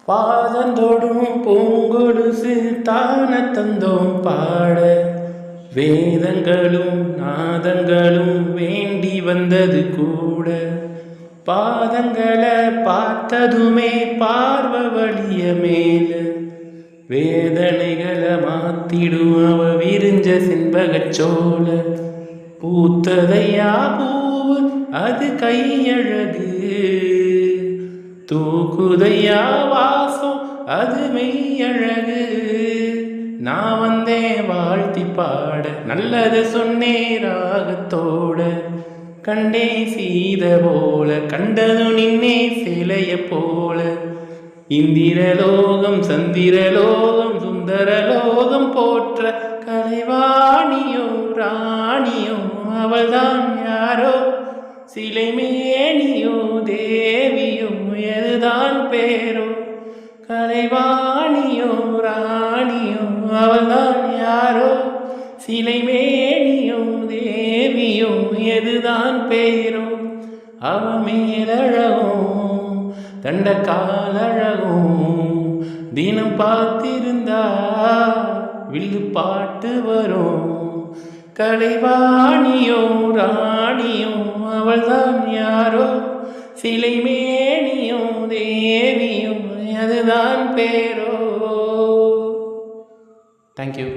பாதந்தோடும் பூங்கொலுசு தான தந்தோம் பாட, வேதங்களும் நாதங்களும் வேண்டி வந்தது கூட. பாதங்களை பார்த்ததுமே பார்வ வழிய மேல, வேதனைகளை மாத்திடும் அவ விரிஞ்ச செண்பகச்சோல. பூத்ததையா பூவு அது கையழகு, தூக்குதையா வாசம் அது மெய்யழகு. நான் வந்தேன் வாழ்த்தி பாட, நல்லது சொன்னே ராகத்தோட. கண்டே சீத போல கண்டது நின்னே சிலைய போல. இந்திரலோகம் சந்திரலோகம் சுந்தரலோகம் போற்ற கலைவாணியோ ராணியோ அவள்தான் யாரோ. சிலைமேனியோ தேவியோ எதுதான் பேரோ. கலைவாணியோ ராணியோ அவள்தான் யாரோ. சிலைமேனியோ தேவியோ எதுதான் பேரோ. அவ மேலழகும் தண்ட காலழகும் தினம் பார்த்திருந்தா வில்லு பாட்டு வரும். கலைவாணியோ ராணியோ அவள்தான் யாரோ. சிலைமேனியோ தேவியோ அதுதான் பேரோ. தேங்க்யூ.